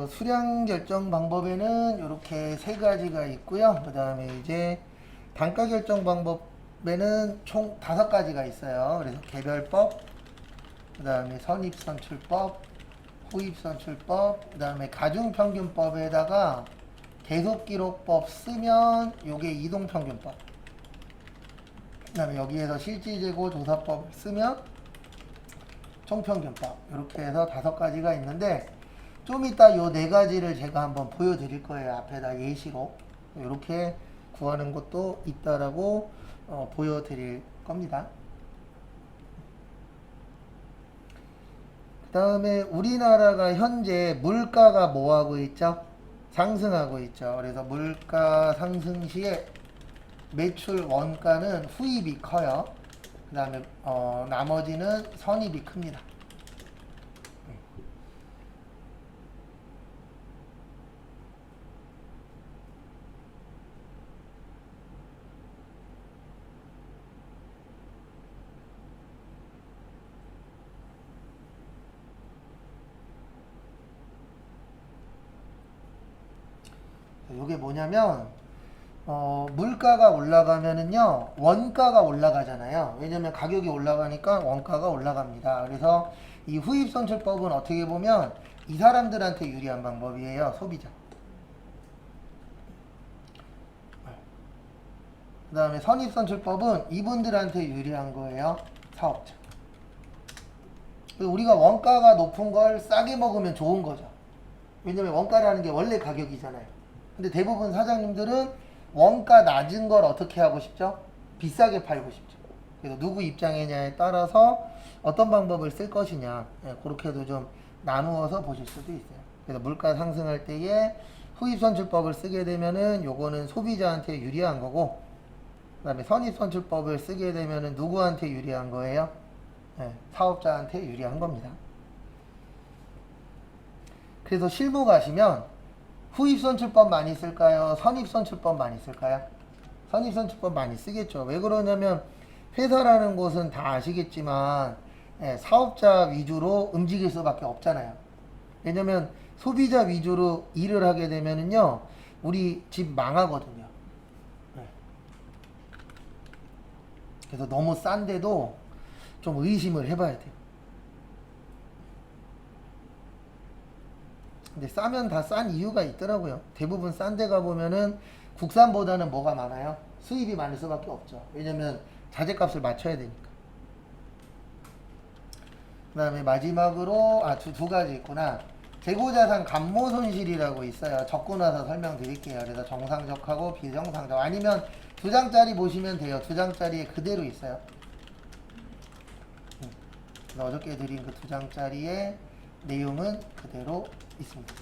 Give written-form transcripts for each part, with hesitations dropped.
수량 결정 방법에는 이렇게 세 가지가 있고요. 그 다음에 이제 단가 결정 방법에는 총 5가지가 있어요. 그래서 개별법, 그 다음에 선입선출법, 후입선출법, 그 다음에 가중평균법에다가 계속기록법 쓰면 요게 이동평균법, 그 다음에 여기에서 실질재고 조사법을 쓰면 총평균법, 이렇게 해서 5가지가 있는데 좀 이따 요 4가지를 제가 한번 보여드릴 거예요. 앞에다 예시로 이렇게 구하는 것도 있다라고 보여드릴 겁니다. 그 다음에 우리나라가 현재 물가가 뭐 하고 있죠? 상승하고 있죠. 그래서 물가 상승 시에 매출 원가는 후입이 커요. 그 다음에 나머지는 선입이 큽니다. 이게 뭐냐면 물가가 올라가면은요 원가가 올라가잖아요. 왜냐면 가격이 올라가니까 원가가 올라갑니다. 그래서 이 후입선출법은 어떻게 보면 이 사람들한테 유리한 방법이에요. 소비자. 그 다음에 선입선출법은 이분들한테 유리한 거예요. 사업자. 우리가 원가가 높은 걸 싸게 먹으면 좋은 거죠. 왜냐면 원가라는 게 원래 가격이잖아요. 근데 대부분 사장님들은 원가 낮은 걸 어떻게 하고 싶죠? 비싸게 팔고 싶죠. 그래서 누구 입장이냐에 따라서 어떤 방법을 쓸 것이냐, 그렇게도 좀 나누어서 보실 수도 있어요. 그래서 물가 상승할 때에 후입선출법을 쓰게 되면은 요거는 소비자한테 유리한 거고, 그 다음에 선입선출법을 쓰게 되면은 누구한테 유리한 거예요? 사업자한테 유리한 겁니다. 그래서 실무 가시면 후입선출법 많이 쓸까요? 선입선출법 많이 쓸까요? 선입선출법 많이 쓰겠죠. 왜 그러냐면 회사라는 곳은 다 아시겠지만 사업자 위주로 움직일 수밖에 없잖아요. 왜냐면 소비자 위주로 일을 하게 되면은요 우리 집 망하거든요. 그래서 너무 싼데도 좀 의심을 해봐야 돼요. 근데 싸면 다 싼 이유가 있더라고요. 대부분 싼 데 가보면은 국산보다는 뭐가 많아요? 수입이 많을 수밖에 없죠. 왜냐면 자재값을 맞춰야 되니까. 그 다음에 마지막으로 두 가지 있구나. 재고자산 감모손실이라고 있어요. 적고 나서 설명드릴게요. 그래서 정상적하고 비정상적, 아니면 2장짜리 보시면 돼요. 2장짜리에 그대로 있어요. 그래서 어저께 드린 그 2장짜리의 내용은 그대로 있습니다.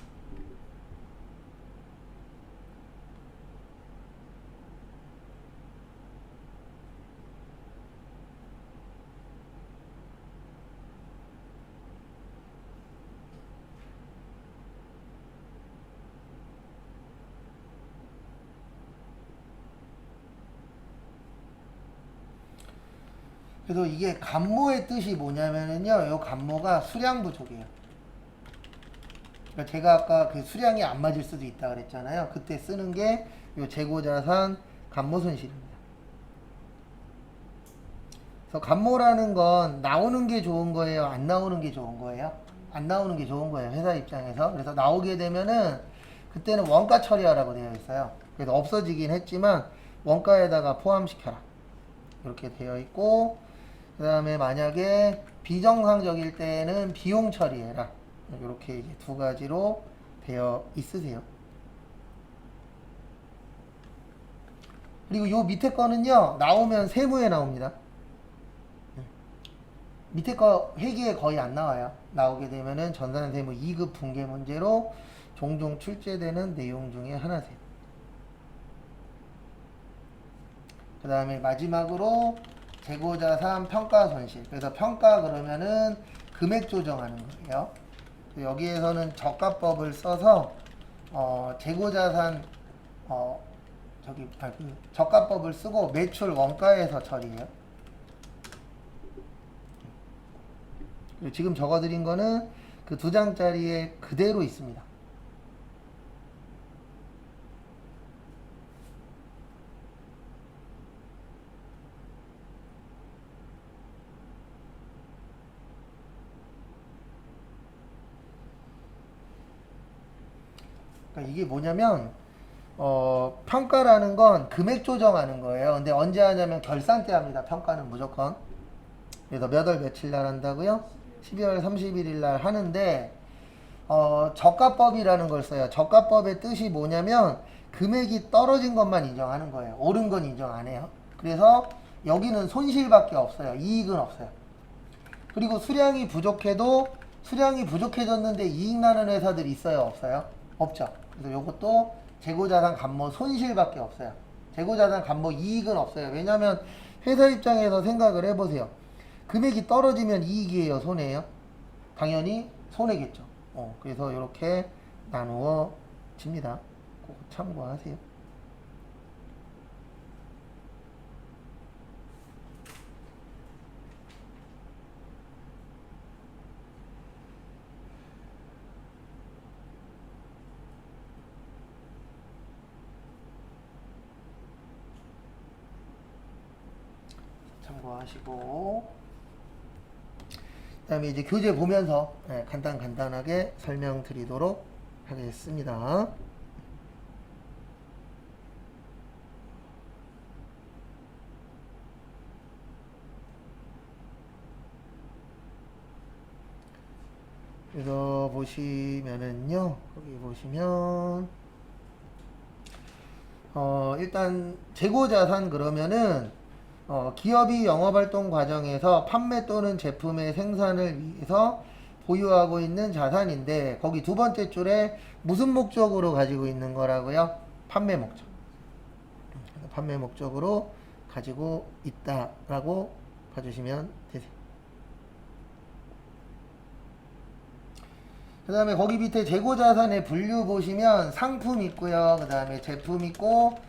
그래서 이게 감모의 뜻이 뭐냐면은요, 요 감모가 수량 부족이에요. 그러니까 제가 아까 그 수량이 안 맞을 수도 있다 그랬잖아요. 그때 쓰는 게 요 재고자산 감모손실입니다. 그래서 감모라는 건 나오는 게 좋은 거예요? 안 나오는 게 좋은 거예요? 안 나오는 게 좋은 거예요. 회사 입장에서. 그래서 나오게 되면은 그때는 원가 처리하라고 되어 있어요. 그래서 없어지긴 했지만 원가에다가 포함시켜라. 이렇게 되어 있고, 그 다음에 만약에 비정상적일 때는 비용 처리해라. 이렇게 이제 2가지로 되어 있으세요. 그리고 요 밑에 거는요, 나오면 세무에 나옵니다. 밑에 거 회계에 거의 안 나와요. 나오게 되면은 전산세무 2급 붕괴 문제로 종종 출제되는 내용 중에 하나세요. 그 다음에 마지막으로 재고자산 평가손실. 그래서 평가 그러면은 금액 조정하는 거예요. 여기에서는 저가법을 써서 재고자산 저가법을 쓰고 매출 원가에서 처리해요. 지금 적어드린 거는 그 2장짜리에 그대로 있습니다. 그러니까 이게 뭐냐면 평가라는 건 금액 조정하는 거예요. 근데 언제 하냐면 결산 때 합니다. 평가는 무조건. 그래서 몇 월 며칠 날 한다고요? 12월 31일 날 하는데 저가법이라는 걸 써요. 저가법의 뜻이 뭐냐면 금액이 떨어진 것만 인정하는 거예요. 오른 건 인정 안 해요. 그래서 여기는 손실밖에 없어요. 이익은 없어요. 그리고 수량이 부족해졌는데 이익 나는 회사들이 있어요? 없어요? 없죠. 그래서 이것도 재고자산 감모 손실밖에 없어요. 재고자산 감모 이익은 없어요. 왜냐하면 회사 입장에서 생각을 해보세요. 금액이 떨어지면 이익이에요? 손해예요? 당연히 손해겠죠. 그래서 이렇게 나누어 집니다. 꼭 참고하세요. 참고하시고 그 다음에 이제 교재 보면서 간단하게 설명드리도록 하겠습니다. 그래서 보시면은요, 거기 보시면 일단 재고자산 그러면은 기업이 영업활동 과정에서 판매 또는 제품의 생산을 위해서 보유하고 있는 자산인데 거기 두 번째 줄에 무슨 목적으로 가지고 있는 거라고요? 판매 목적. 판매 목적으로 가지고 있다라고 봐주시면 되세요. 그 다음에 거기 밑에 재고자산의 분류 보시면 상품 있고요. 그 다음에 제품 있고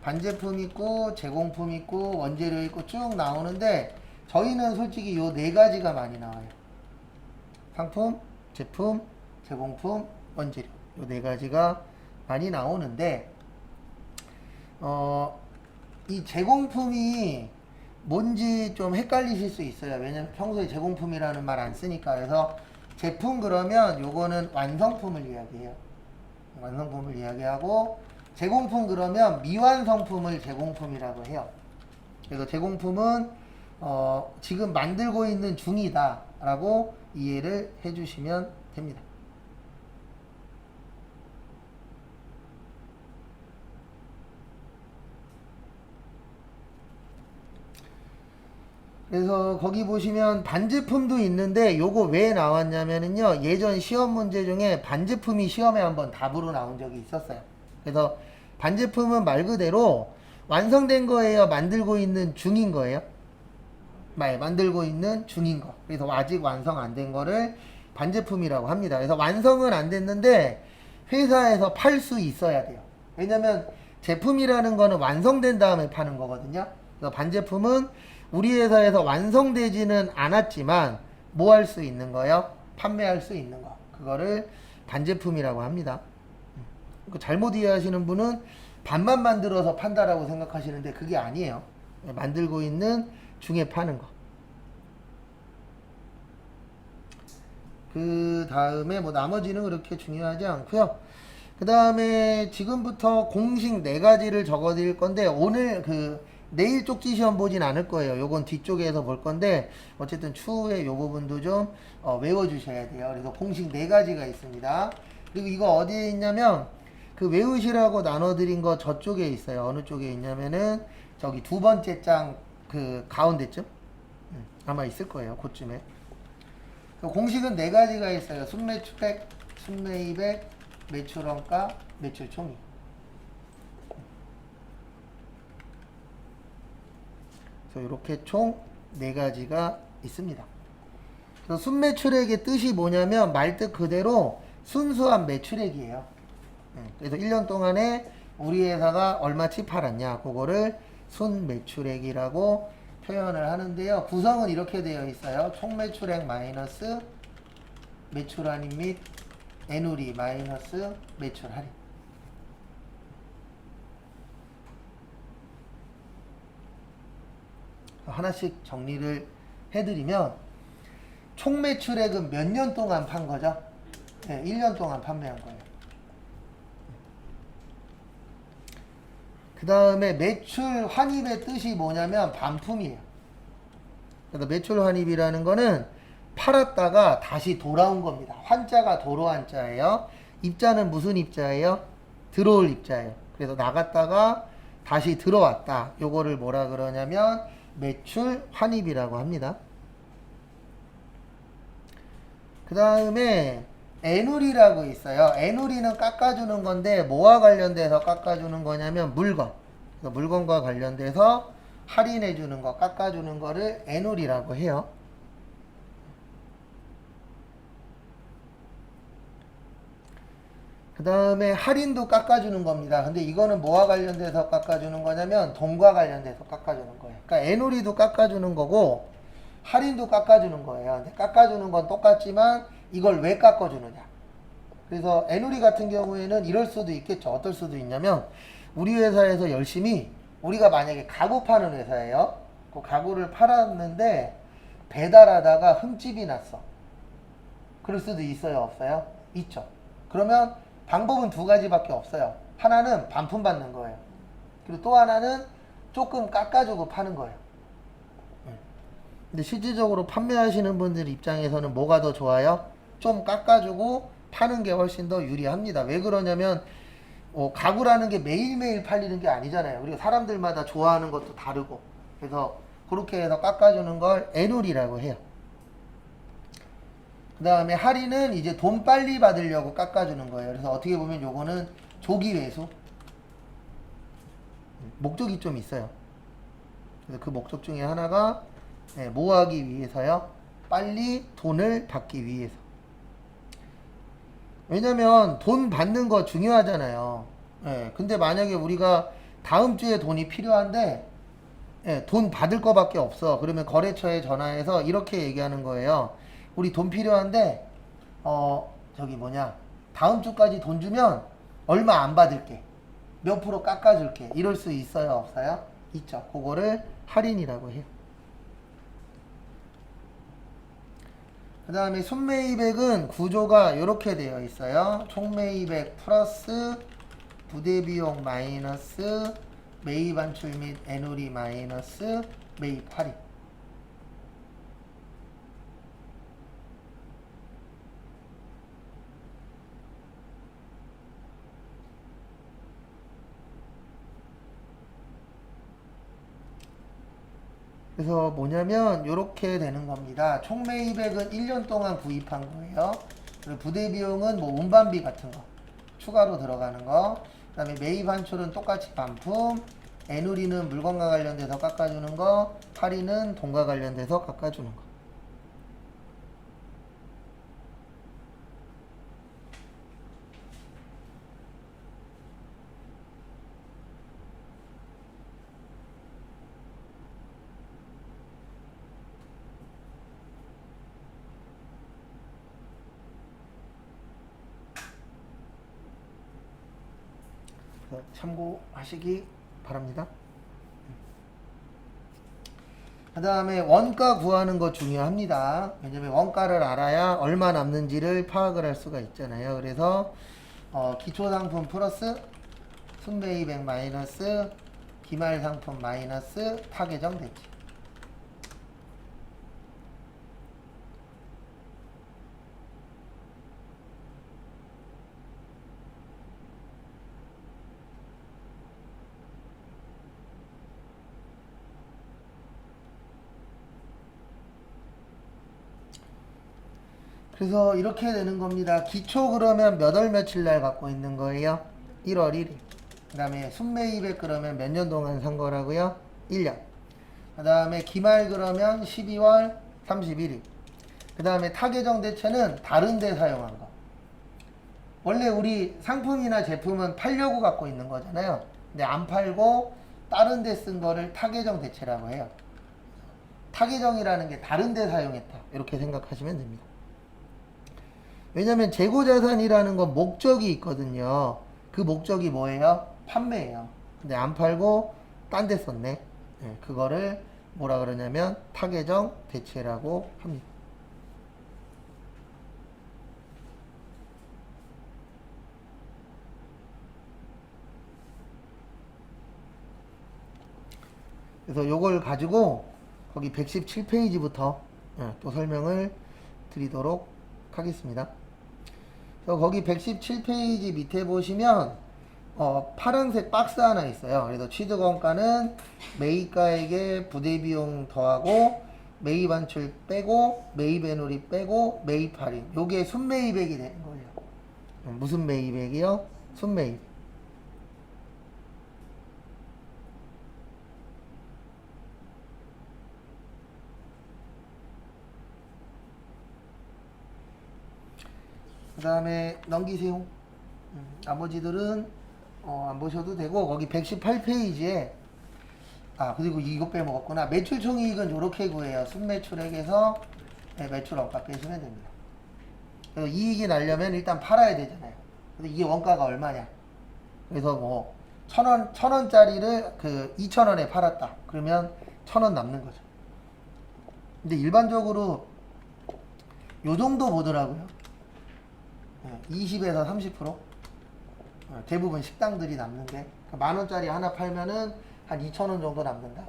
반제품 있고 제공품 있고 원재료 있고 쭉 나오는데 저희는 솔직히 요 네 가지가 많이 나와요. 상품, 제품, 제공품, 원재료 요 네 가지가 많이 나오는데 이 제공품이 뭔지 좀 헷갈리실 수 있어요. 왜냐면 평소에 제공품이라는 말 안 쓰니까. 그래서 제품 그러면 요거는 완성품을 이야기해요. 완성품을 이야기하고 제공품 그러면 미완성품을 제공품이라고 해요. 그래서 제공품은 지금 만들고 있는 중이다 라고 이해를 해주시면 됩니다. 그래서 거기 보시면 반제품도 있는데 요거 왜 나왔냐면은요, 예전 시험 문제 중에 반제품이 시험에 한번 답으로 나온 적이 있었어요. 그래서 반제품은 말 그대로 완성된 거예요? 만들고 있는 중인 거예요? 만들고 있는 중인 거. 그래서 아직 완성 안 된 거를 반제품이라고 합니다. 그래서 완성은 안 됐는데 회사에서 팔 수 있어야 돼요. 왜냐면 제품이라는 거는 완성된 다음에 파는 거거든요. 그래서 반제품은 우리 회사에서 완성되지는 않았지만 뭐 할 수 있는 거요? 판매할 수 있는 거. 그거를 반제품이라고 합니다. 잘못 이해하시는 분은 반만 만들어서 판다라고 생각하시는데 그게 아니에요. 만들고 있는 중에 파는 거. 그 다음에 뭐 나머지는 그렇게 중요하지 않고요. 그 다음에 지금부터 공식 4가지를 적어 드릴 건데 오늘 내일 쪽지 시험 보진 않을 거예요. 요건 뒤쪽에서 볼 건데 어쨌든 추후에 요 부분도 좀 외워 주셔야 돼요. 그래서 공식 4가지가 있습니다. 그리고 이거 어디에 있냐면 그 외우시라고 나눠 드린 거 저쪽에 있어요. 어느 쪽에 있냐면은 저기 두 번째 장 그 가운데쯤 아마 있을 거예요. 그쯤에. 공식은 4가지가 있어요. 순매출액, 순매입액, 매출원가, 매출총액. 그래서 이렇게 총 4가지가 있습니다. 그래서 순매출액의 뜻이 뭐냐면 말뜻 그대로 순수한 매출액이에요. 그래서 1년 동안에 우리 회사가 얼마치 팔았냐 그거를 순매출액이라고 표현을 하는데요. 구성은 이렇게 되어 있어요. 총매출액 마이너스 매출할인 및 애누리 마이너스 매출할인. 하나씩 정리를 해드리면 총매출액은 몇 년 동안 판 거죠? 네, 1년 동안 판매한 거예요. 그 다음에 매출 환입의 뜻이 뭐냐면 반품이에요. 그러니까 매출 환입이라는 거는 팔았다가 다시 돌아온 겁니다. 환자가 도로 한자예요. 입자는 무슨 입자예요? 들어올 입자예요. 그래서 나갔다가 다시 들어왔다. 요거를 뭐라 그러냐면 매출 환입이라고 합니다. 그 다음에 애누리라고 있어요. 애누리는 깎아주는 건데 뭐와 관련돼서 깎아주는 거냐면 물건. 그래서 물건과 관련돼서 할인해주는 거, 깎아주는 거를 애누리라고 해요. 그 다음에 할인도 깎아주는 겁니다. 근데 이거는 뭐와 관련돼서 깎아주는 거냐면 돈과 관련돼서 깎아주는 거예요. 그러니까 애누리도 깎아주는 거고 할인도 깎아주는 거예요. 근데 깎아주는 건 똑같지만 이걸 왜 깎아주느냐. 그래서 애누리 같은 경우에는 이럴 수도 있겠죠. 어떨 수도 있냐면 우리 회사에서 열심히 우리가 만약에 가구 파는 회사예요. 그 가구를 팔았는데 배달하다가 흠집이 났어. 그럴 수도 있어요, 없어요? 있죠. 그러면 방법은 두 가지밖에 없어요. 하나는 반품받는 거예요. 그리고 또 하나는 조금 깎아주고 파는 거예요. 근데 실질적으로 판매하시는 분들 입장에서는 뭐가 더 좋아요? 좀 깎아주고 파는 게 훨씬 더 유리합니다. 왜 그러냐면 가구라는 게 매일매일 팔리는 게 아니잖아요. 그리고 사람들마다 좋아하는 것도 다르고. 그래서 그렇게 해서 깎아주는 걸 애놀이라고 해요. 그 다음에 할인은 이제 돈 빨리 받으려고 깎아주는 거예요. 그래서 어떻게 보면 요거는 조기 회수. 목적이 좀 있어요. 그래서 그 목적 중에 하나가 뭐 하기 위해서요? 빨리 돈을 받기 위해서. 왜냐면 돈 받는 거 중요하잖아요. 근데 만약에 우리가 다음 주에 돈이 필요한데 돈 받을 거밖에 없어. 그러면 거래처에 전화해서 이렇게 얘기하는 거예요. 우리 돈 필요한데 저기 뭐냐 다음 주까지 돈 주면 얼마 안 받을게. 몇 프로 깎아줄게. 이럴 수 있어요, 없어요? 있죠. 그거를 할인이라고 해요. 그 다음에 순매입액은 구조가 이렇게 되어 있어요. 총매입액 플러스 부대비용 마이너스 매입 환출 및 애누리 마이너스 매입 할인. 그래서 뭐냐면 이렇게 되는 겁니다. 총매입액은 1년 동안 구입한 거예요. 그리고 부대비용은 뭐 운반비 같은 거 추가로 들어가는 거. 그 다음에 매입 환출은 똑같이 반품. 애누리는 물건과 관련돼서 깎아주는 거. 할인은 돈과 관련돼서 깎아주는 거. 참고하시기 바랍니다. 그 다음에 원가 구하는 거 중요합니다. 왜냐면 원가를 알아야 얼마 남는지를 파악을 할 수가 있잖아요. 그래서 기초상품 플러스 순매입액 마이너스 기말상품 마이너스 타계정 대치. 그래서 이렇게 되는 겁니다. 기초 그러면 몇 월 며칠 날 갖고 있는 거예요? 1월 1일. 그 다음에 순매입액 그러면 몇 년 동안 산 거라고요? 1년. 그 다음에 기말 그러면 12월 31일. 그 다음에 타계정 대체는 다른 데 사용한 거. 원래 우리 상품이나 제품은 팔려고 갖고 있는 거잖아요. 근데 안 팔고 다른 데 쓴 거를 타계정 대체라고 해요. 타계정이라는 게 다른 데 사용했다. 이렇게 생각하시면 됩니다. 왜냐면 재고자산이라는 건 목적이 있거든요. 그 목적이 뭐예요? 판매예요. 근데 안 팔고 딴 데 썼네. 그거를 뭐라 그러냐면 타계정 대체라고 합니다. 그래서 요걸 가지고 거기 117페이지부터 또 설명을 드리도록 하겠습니다. 그래서 거기 117페이지 밑에 보시면 파란색 박스 하나 있어요. 그래서 취득원가는 매입가액의 부대비용 더하고 매입 반출 빼고 매입 애누리 빼고 매입 할인, 요게 순매입액이 되는 거예요. 무슨 매입액이요? 순매입. 그 다음에 넘기세요. 나머지들은 안 보셔도 되고, 거기 118페이지에 그리고 이거 빼먹었구나. 매출 총이익은 이렇게 구해요. 순매출액에서 매출 원가 빼시면 됩니다. 그래서 이익이 나려면 일단 팔아야 되잖아요. 근데 이게 원가가 얼마냐? 그래서 뭐 1,000원짜리를 2,000원에 팔았다. 그러면 1,000원 남는 거죠. 근데 일반적으로 요 정도 보더라고요. 20에서 30%. 대부분 식당들이 남는데, 10,000원짜리 하나 팔면은 한 2,000원 정도 남는다.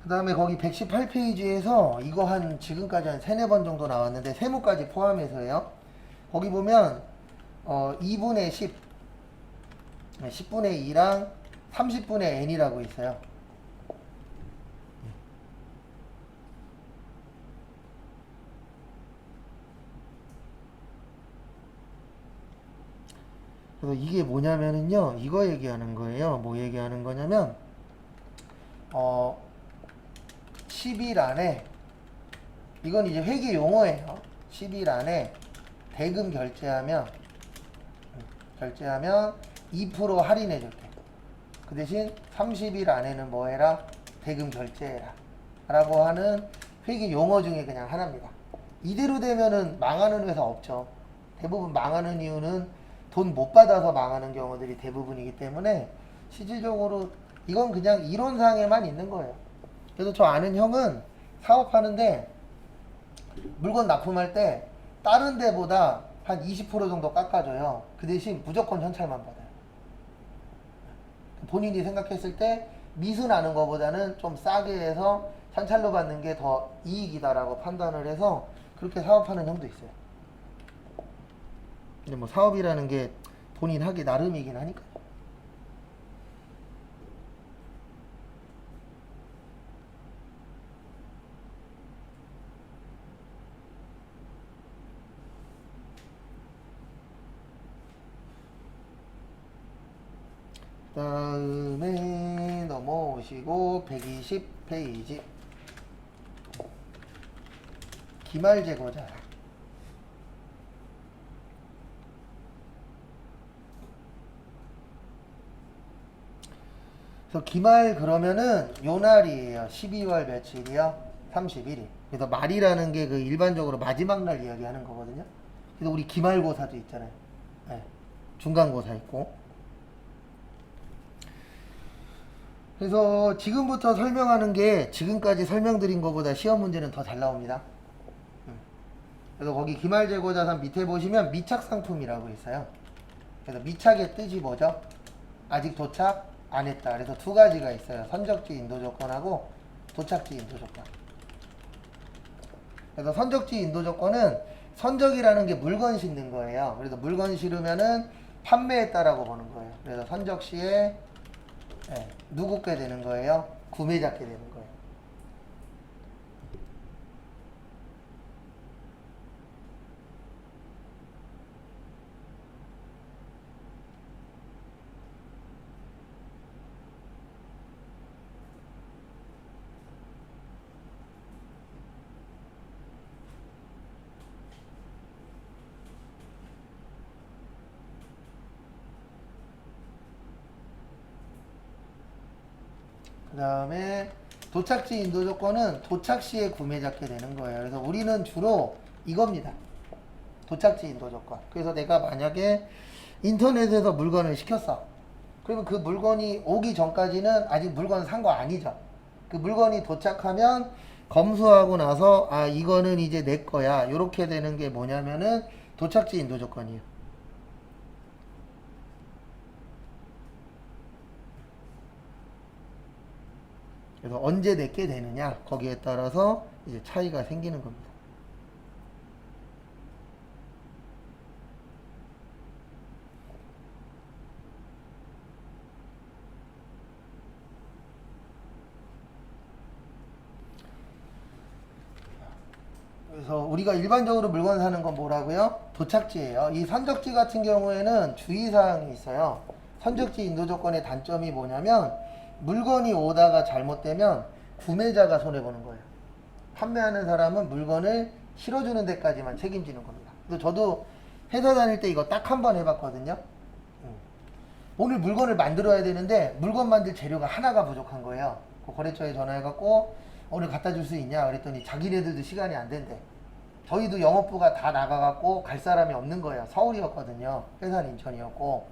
그 다음에 거기 118페이지에서 이거 지금까지 한 3-4번 정도 나왔는데, 세무까지 포함해서요. 거기 보면 2분의 10, 10분의 2랑 30분의 n이라고 있어요. 그래서 이게 뭐냐면은요, 이거 얘기하는 거예요. 뭐 얘기하는 거냐면 10일 안에, 이건 이제 회계 용어예요. 10일 안에 대금 결제하면 2% 할인해 줄게. 그 대신 30일 안에는 뭐 해라? 대금 결제해라 라고 하는 회계 용어 중에 그냥 하나입니다. 이대로 되면은 망하는 회사 없죠. 대부분 망하는 이유는 돈 못 받아서 망하는 경우들이 대부분이기 때문에, 실질적으로 이건 그냥 이론상에만 있는 거예요. 그래서 저 아는 형은 사업하는데 물건 납품할 때 다른 데보다 한 20% 정도 깎아줘요. 그 대신 무조건 현찰만 받아요. 본인이 생각했을 때 미수 나는 것보다는 좀 싸게 해서 현찰로 받는 게 더 이익이다라고 판단을 해서 그렇게 사업하는 형도 있어요. 근데 뭐 사업이라는 게 본인 하기 나름이긴 하니까. 다음에 넘어오시고 120페이지 기말재고자. 그래서 기말 그러면은 요 날이에요. 12월 며칠이요? 31일. 그래서 말이라는 게 일반적으로 마지막 날 이야기하는 거거든요. 그래서 우리 기말고사도 있잖아요. 네. 중간고사 있고. 그래서 지금부터 설명하는 게 지금까지 설명드린 것보다 시험 문제는 더 잘 나옵니다. 그래서 거기 기말재고자산 밑에 보시면 미착상품이라고 있어요. 그래서 미착의 뜻이 뭐죠? 아직 도착 안 했다. 그래서 두 가지가 있어요. 선적지 인도조건하고 도착지 인도조건. 그래서 선적지 인도조건은, 선적이라는 게 물건 싣는 거예요. 그래서 물건 실으면은 판매했다라고 보는 거예요. 그래서 선적 시에 누구께 되는 거예요? 구매자께 되는 거예요. 그 다음에 도착지 인도 조건은 도착 시에 구매자께 되는 거예요. 그래서 우리는 주로 이겁니다. 도착지 인도 조건. 그래서 내가 만약에 인터넷에서 물건을 시켰어. 그러면 그 물건이 오기 전까지는 아직 물건 산 거 아니죠. 그 물건이 도착하면 검수하고 나서 이거는 이제 내 거야. 이렇게 되는 게 뭐냐면은 도착지 인도 조건이에요. 그래서 언제 내게 되느냐 거기에 따라서 이제 차이가 생기는 겁니다. 그래서 우리가 일반적으로 물건 사는 건 뭐라고요? 도착지예요. 이 선적지 같은 경우에는 주의사항이 있어요. 선적지 인도 조건의 단점이 뭐냐면 물건이 오다가 잘못되면 구매자가 손해보는 거예요. 판매하는 사람은 물건을 실어주는 데까지만 책임지는 겁니다. 그래서 저도 회사 다닐 때 이거 딱 한 번 해봤거든요. 오늘 물건을 만들어야 되는데 물건 만들 재료가 하나가 부족한 거예요. 그 거래처에 전화해갖고 오늘 갖다 줄 수 있냐 그랬더니 자기네들도 시간이 안 된대. 저희도 영업부가 다 나가갖고 갈 사람이 없는 거예요. 서울이었거든요. 회사는 인천이었고.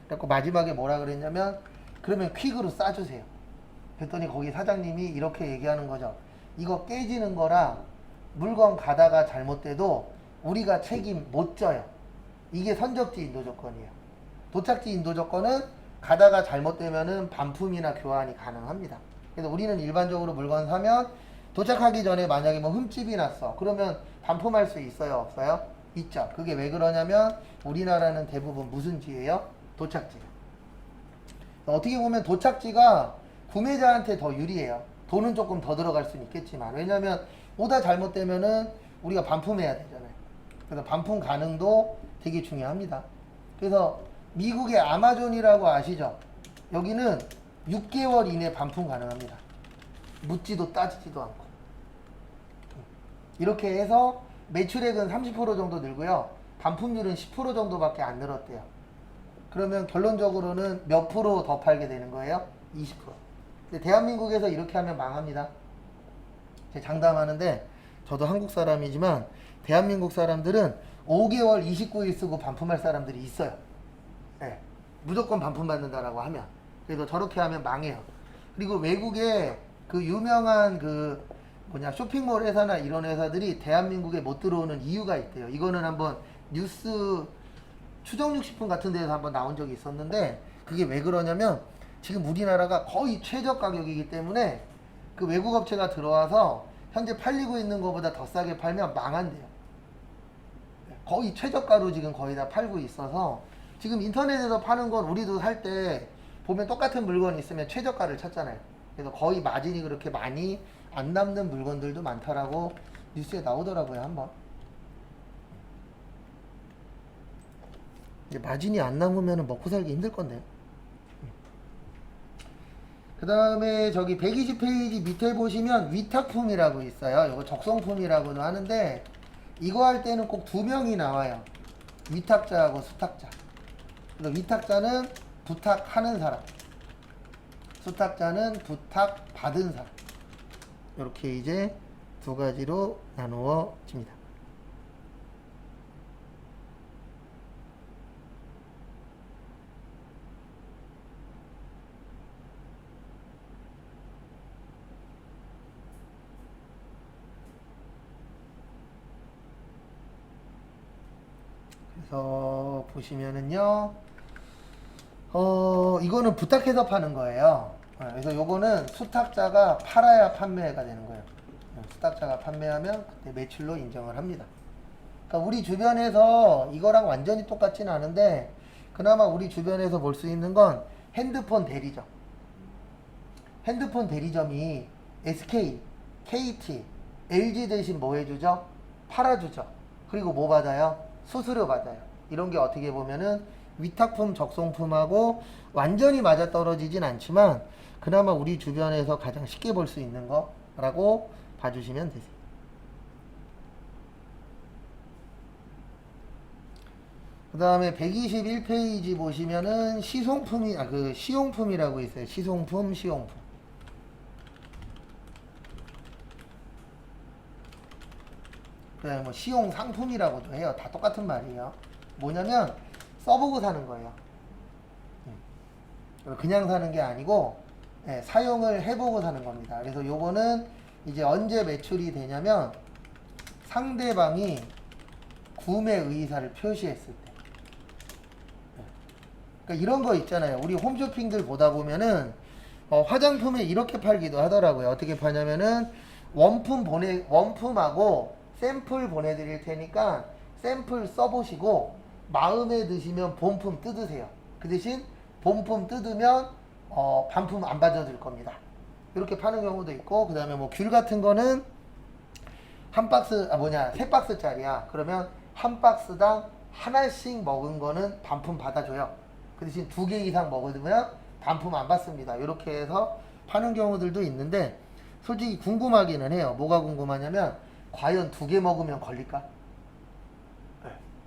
그래갖고 마지막에 뭐라 그랬냐면 그러면 퀵으로 싸주세요. 그랬더니 거기 사장님이 이렇게 얘기하는 거죠. 이거 깨지는 거라 물건 가다가 잘못돼도 우리가 책임 못 져요. 이게 선적지 인도 조건이에요. 도착지 인도 조건은 가다가 잘못되면은 반품이나 교환이 가능합니다. 그래서 우리는 일반적으로 물건 사면 도착하기 전에 만약에 뭐 흠집이 났어. 그러면 반품할 수 있어요? 없어요? 있죠. 그게 왜 그러냐면 우리나라는 대부분 무슨 지예요? 도착지. 어떻게 보면 도착지가 구매자한테 더 유리해요. 돈은 조금 더 들어갈 수는 있겠지만 왜냐면 오다 잘못되면은 우리가 반품해야 되잖아요. 그래서 반품 가능도 되게 중요합니다. 그래서 미국의 아마존이라고 아시죠? 여기는 6개월 이내 반품 가능합니다. 묻지도 따지지도 않고. 이렇게 해서 매출액은 30% 정도 늘고요. 반품률은 10% 정도밖에 안 늘었대요. 그러면 결론적으로는 몇 프로 더 팔게 되는 거예요? 20%. 근데 대한민국에서 이렇게 하면 망합니다. 제가 장담하는데 저도 한국 사람이지만 대한민국 사람들은 5개월 29일 쓰고 반품할 사람들이 있어요. 네. 무조건 반품받는다라고 하면. 그래서 저렇게 하면 망해요. 그리고 외국에 그 유명한 그 쇼핑몰 회사나 이런 회사들이 대한민국에 못 들어오는 이유가 있대요. 이거는 한번 뉴스 추정육식품 같은 데서 한번 나온 적이 있었는데 그게 왜 그러냐면 지금 우리나라가 거의 최저 가격이기 때문에 그 외국 업체가 들어와서 현재 팔리고 있는 것보다 더 싸게 팔면 망한대요. 거의 최저가로 지금 거의 다 팔고 있어서 지금 인터넷에서 파는 건 우리도 살 때 보면 똑같은 물건이 있으면 최저가를 찾잖아요. 그래서 거의 마진이 그렇게 많이 안 남는 물건들도 많다라고 뉴스에 나오더라고요. 한번. 이제 마진이 안 남으면 먹고 살기 힘들 건데요. 그 다음에 저기 120페이지 밑에 보시면 위탁품이라고 있어요. 이거 적성품이라고도 하는데 이거 할 때는 꼭 두 명이 나와요. 위탁자하고 수탁자. 그래서 위탁자는 부탁하는 사람, 수탁자는 부탁받은 사람. 이렇게 이제 두 가지로 나누어집니다. 그래서 보시면은요, 이거는 부탁해서 파는 거예요. 그래서 요거는 수탁자가 팔아야 판매가 되는 거예요. 수탁자가 판매하면 그때 매출로 인정을 합니다. 그러니까 우리 주변에서 이거랑 완전히 똑같지는 않은데 그나마 우리 주변에서 볼 수 있는 건 핸드폰 대리점. 핸드폰 대리점이 SK, KT, LG 대신 뭐 해주죠? 팔아주죠. 그리고 뭐 받아요? 수수료 받아요. 이런 게 어떻게 보면은 위탁품, 적성품하고 완전히 맞아떨어지진 않지만 그나마 우리 주변에서 가장 쉽게 볼 수 있는 거라고 봐주시면 되세요. 그 다음에 121페이지 보시면은 시용품이라고 있어요. 시용품. 그 다음에 뭐 시용상품이라고도 해요. 다 똑같은 말이에요. 뭐냐면 써보고 사는 거예요. 그냥 사는 게 아니고 사용을 해보고 사는 겁니다. 그래서 요거는 이제 언제 매출이 되냐면 상대방이 구매 의사를 표시했을 때. 그러니까 이런 거 있잖아요. 우리 홈쇼핑들 보다 보면은 화장품에 이렇게 팔기도 하더라고요. 어떻게 파냐면은 원품하고 샘플 보내드릴 테니까 샘플 써보시고 마음에 드시면 본품 뜯으세요. 그 대신 본품 뜯으면 반품 안 받아줄 겁니다. 이렇게 파는 경우도 있고, 그 다음에 뭐 귤 같은 거는 한 박스, 세 박스짜리야. 그러면 한 박스당 하나씩 먹은 거는 반품 받아줘요. 그 대신 2개 이상 먹으면 반품 안 받습니다. 이렇게 해서 파는 경우들도 있는데, 솔직히 궁금하기는 해요. 뭐가 궁금하냐면, 과연 2개 먹으면 걸릴까?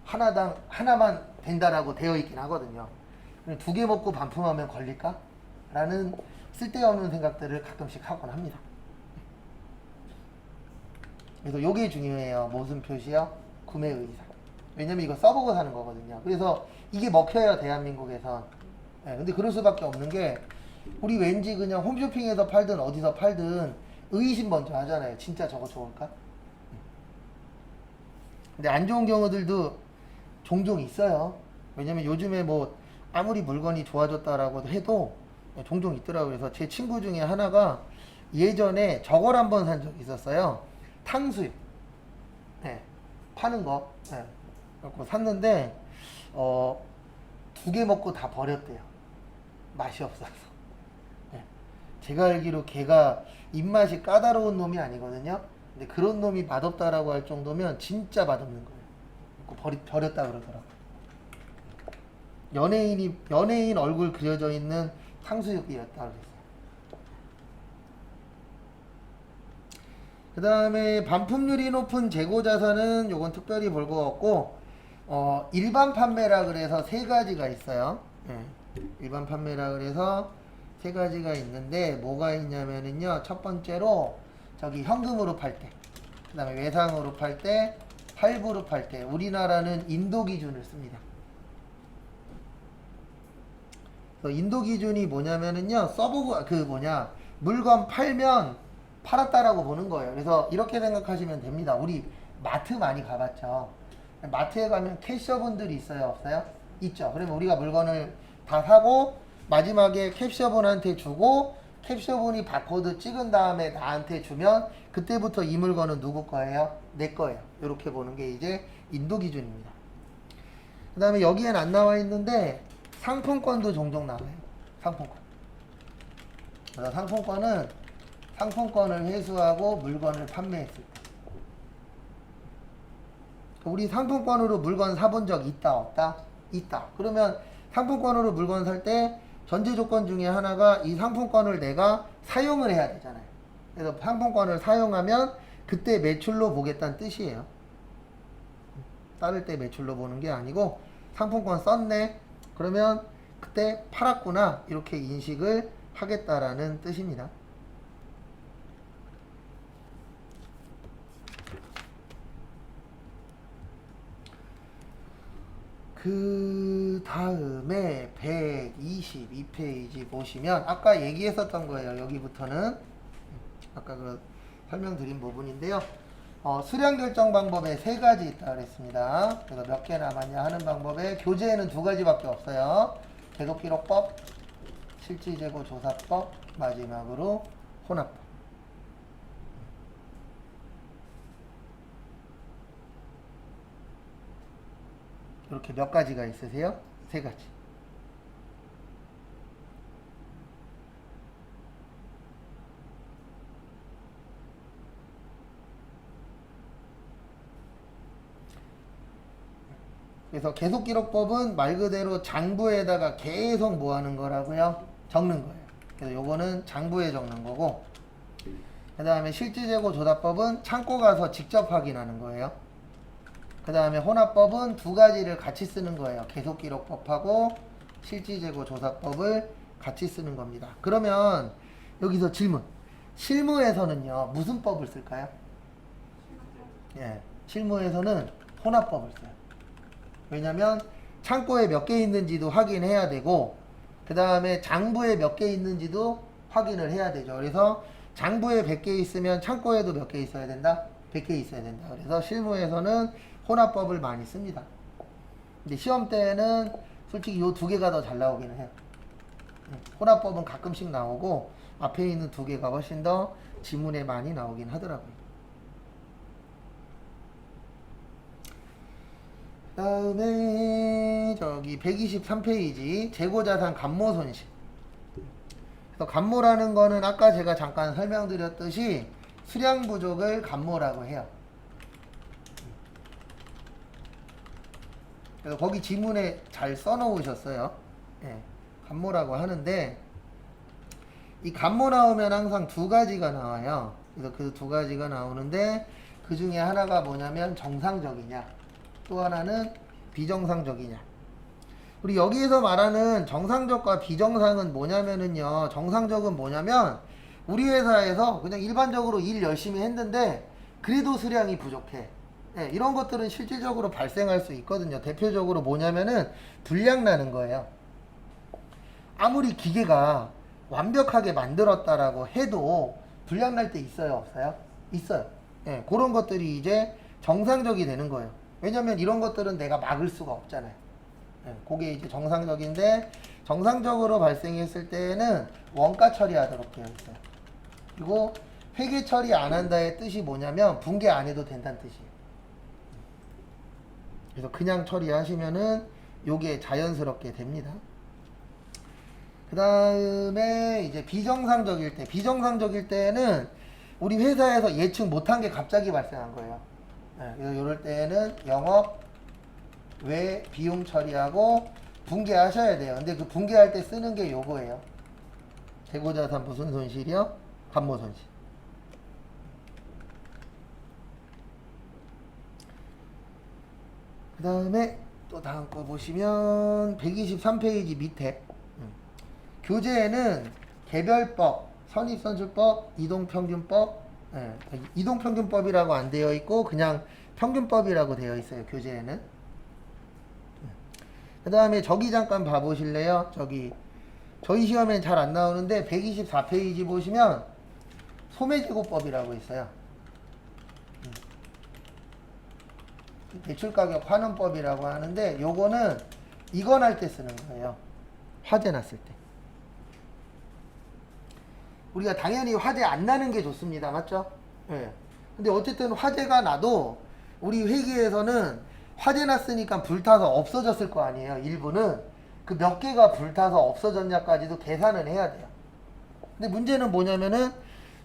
하나만 된다라고 되어 있긴 하거든요. 2개 먹고 반품하면 걸릴까? 라는 쓸데없는 생각들을 가끔씩 하곤 합니다. 그래서 요게 중요해요. 무슨 표시요? 구매 의사. 왜냐면 이거 써보고 사는 거거든요. 그래서 이게 먹혀요, 대한민국에선. 근데 그럴 수밖에 없는 게, 우리 왠지 그냥 홈쇼핑에서 팔든 어디서 팔든 의심 먼저 하잖아요. 진짜 저거 좋을까? 근데 안 좋은 경우들도 종종 있어요. 왜냐면 요즘에 뭐 아무리 물건이 좋아졌다라고 해도 종종 있더라고요. 그래서 제 친구 중에 하나가 예전에 저걸 한번 산 적이 있었어요. 탕수육. 파는 거. 그래서 샀는데 2개 먹고 다 버렸대요. 맛이 없어서. 제가 알기로 걔가 입맛이 까다로운 놈이 아니거든요. 근데 그런 놈이 맛없다라고 할 정도면 진짜 맛없는 거예요. 버렸다 그러더라고요. 연예인 얼굴 그려져 있는 탕수육이었다 그랬어요. 그 다음에 반품률이 높은 재고 자산은 요건 특별히 볼 거 없고, 일반 판매라 그래서 3가지가 있어요. 일반 판매라 그래서 3가지가 있는데, 뭐가 있냐면은요, 첫 번째로 저기 현금으로 팔 때, 그 다음에 외상으로 팔 때, 할부로 팔 때, 우리나라는 인도 기준을 씁니다. 인도 기준이 뭐냐면은요, 써보고, 물건 팔면 팔았다라고 보는 거예요. 그래서 이렇게 생각하시면 됩니다. 우리 마트 많이 가봤죠. 마트에 가면 캐셔분들이 있어요, 없어요? 있죠. 그러면 우리가 물건을 다 사고 마지막에 캡셔분한테 주고, 캡셔분이 바코드 찍은 다음에 나한테 주면 그때부터 이 물건은 누구 거예요? 내 거예요. 이렇게 보는 게 이제 인도 기준입니다. 그 다음에 여기엔 안 나와 있는데 상품권도 종종 나와요. 상품권. 그래서 상품권을 회수하고 물건을 판매했을 때, 우리 상품권으로 물건 사본 적 있다, 없다? 있다. 그러면 상품권으로 물건 살 때 전제 조건 중에 하나가 이 상품권을 내가 사용을 해야 되잖아요. 그래서 상품권을 사용하면 그때 매출로 보겠다는 뜻이에요. 따를 때 매출로 보는 게 아니고, 상품권 썼네? 그러면 그때 팔았구나, 이렇게 인식을 하겠다라는 뜻입니다. 그 다음에 122페이지 보시면 아까 얘기했었던 거예요. 여기부터는 아까 그 설명드린 부분인데요. 수량 결정 방법에 3가지 있다 그랬습니다. 그래서 몇 개 남았냐 하는 방법에 교재에는 2가지밖에 없어요. 계속기록법, 실질재고 조사법, 마지막으로 혼합법. 이렇게 몇 가지가 있으세요? 3가지. 그래서 계속기록법은 말 그대로 장부에다가 계속 뭐 하는 거라고요? 적는 거예요. 그래서 요거는 장부에 적는 거고, 그 다음에 실질재고 조사법은 창고 가서 직접 확인하는 거예요. 그 다음에 혼합법은 2가지를 같이 쓰는 거예요. 계속기록법하고 실질재고 조사법을 같이 쓰는 겁니다. 그러면 여기서 질문. 실무에서는요, 무슨 법을 쓸까요? 실무에서는 혼합법을 써요. 왜냐면 창고에 몇 개 있는지도 확인해야 되고, 그 다음에 장부에 몇 개 있는지도 확인을 해야 되죠. 그래서 장부에 100개 있으면 창고에도 몇 개 있어야 된다? 100개 있어야 된다. 그래서 실무에서는 혼합법을 많이 씁니다. 근데 시험 때는 솔직히 요 2개가 더 잘 나오기는 해요. 혼합법은 가끔씩 나오고 앞에 있는 두 개가 훨씬 더 지문에 많이 나오긴 하더라고요. 다음에 저기 123페이지 재고자산 감모손실. 그래서 감모라는 거는 아까 제가 잠깐 설명드렸듯이 수량 부족을 감모라고 해요. 그래서 거기 지문에 잘 써놓으셨어요. 예, 감모라고 하는데 이 감모 나오면 항상 두 가지가 나와요. 그래서 그 두 가지가 나오는데 그 중에 하나가 뭐냐면 정상적이냐, 또 하나는 비정상적이냐. 우리 여기에서 말하는 정상적과 비정상은 뭐냐면은요, 정상적은 뭐냐면 우리 회사에서 그냥 일반적으로 일 열심히 했는데 그래도 수량이 부족해. 네, 이런 것들은 실질적으로 발생할 수 있거든요. 대표적으로 뭐냐면은 불량 나는 거예요. 아무리 기계가 완벽하게 만들었다라고 해도 불량 날 때 있어요, 없어요? 있어요. 네, 그런 것들이 이제 정상적이 되는 거예요. 왜냐면 이런 것들은 내가 막을 수가 없잖아요. 네, 그게 이제 정상적인데 정상적으로 발생했을 때에는 원가 처리하도록 되어 있어요. 그리고 회계 처리 안 한다의 뜻이 뭐냐면 붕괴 안 해도 된다는 뜻이에요. 그래서 그냥 처리하시면은 요게 자연스럽게 됩니다. 그 다음에 이제 비정상적일 때는 우리 회사에서 예측 못한 게 갑자기 발생한 거예요. 네, 그래서 이럴 때는 영업 외 비용 처리하고 붕괴하셔야 돼요. 근데 그 붕괴할 때 쓰는 게 요거예요. 재고자산 무슨 손실이요? 감모손실. 그 다음에 또 다음 거 보시면 123페이지 밑에 교재에는 개별법, 선입선출법, 이동평균법, 이동평균법이라고 안 되어 있고 그냥 평균법이라고 되어 있어요. 교재에는. 그 다음에 저기 잠깐 봐보실래요? 저희 시험엔 잘 안 나오는데 124페이지 보시면 소매제고법이라고 있어요. 대출가격 환원법이라고 하는데 요거는 이건할 때 쓰는 거예요. 화재 났을 때. 우리가 당연히 화재 안 나는 게 좋습니다. 맞죠? 예. 근데 어쨌든 화재가 나도 우리 회계에서는 화재 났으니까 불타서 없어졌을 거 아니에요. 일부는 그 몇 개가 불타서 없어졌냐까지도 계산을 해야 돼요. 근데 문제는 뭐냐면은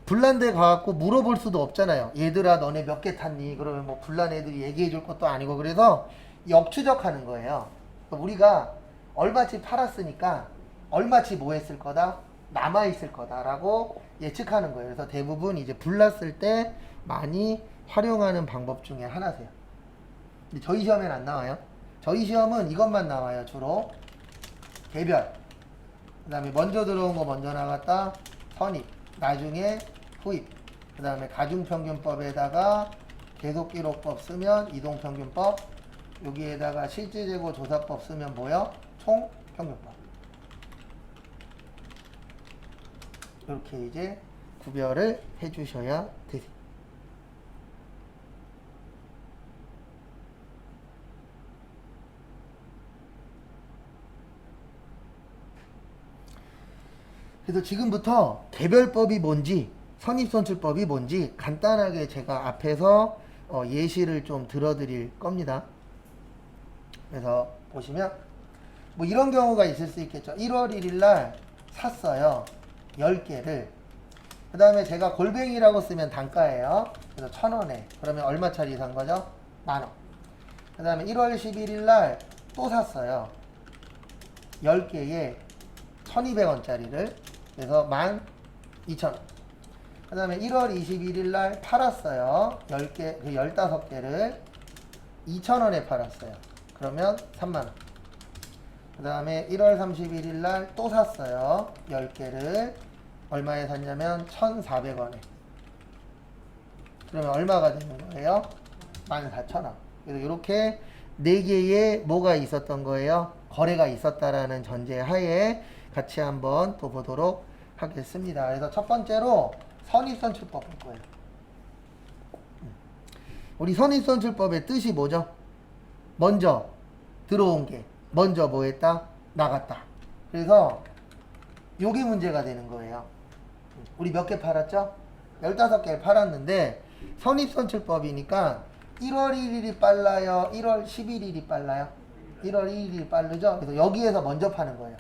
불난 데 가갖고 물어볼 수도 없잖아요. 얘들아 너네 몇 개 탔니? 그러면 뭐 불난 애들이 얘기해 줄 것도 아니고 그래서 역추적하는 거예요. 우리가 얼마치 팔았으니까 얼마치 뭐 했을 거다? 남아있을 거다라고 예측하는 거예요. 그래서 대부분 이제 불났을 때 많이 활용하는 방법 중에 하나세요. 근데 저희 시험엔 안 나와요. 저희 시험은 이것만 나와요. 주로 개별, 그 다음에 먼저 들어온 거 먼저 나갔다 선입, 나중에 후입, 그 다음에 가중평균법에다가 계속기록법 쓰면 이동평균법, 여기에다가 실질재고조사법 쓰면 뭐요? 총평균법. 이렇게 이제 구별을 해주셔야 되세요. 그래서 지금부터 개별법이 뭔지 선입선출법이 뭔지 간단하게 제가 앞에서 예시를 좀 들어드릴 겁니다. 그래서 보시면 뭐 이런 경우가 있을 수 있겠죠. 1월 1일 날 샀어요. 10개를. 그 다음에 제가 골뱅이라고 쓰면 단가예요. 그래서 1,000원에. 그러면 얼마짜리 산 거죠? 만원. 그 다음에 1월 11일 날 또 샀어요. 10개에 1,200원짜리를. 그래서 12,000원. 그 다음에 1월 21일 날 팔았어요. 10개, 15개를 2,000원에 팔았어요. 그러면 3만원. 그 다음에 1월 31일 날 또 샀어요. 10개를 얼마에 샀냐면 1,400원에. 그러면 얼마가 되는 거예요? 14,000원. 그래서 이렇게 4개의 뭐가 있었던 거예요? 거래가 있었다라는 전제 하에 같이 한번 또 보도록 하겠습니다. 그래서 첫 번째로 선입선출법 볼 거예요. 우리 선입선출법의 뜻이 뭐죠? 먼저 들어온 게 먼저 뭐 했다? 나갔다. 그래서 요게 문제가 되는 거예요. 우리 몇 개 팔았죠? 15개를 팔았는데 선입선출법이니까 1월 1일이 빨라요? 1월 11일이 빨라요? 1월 1일이 빠르죠? 그래서 여기에서 먼저 파는 거예요.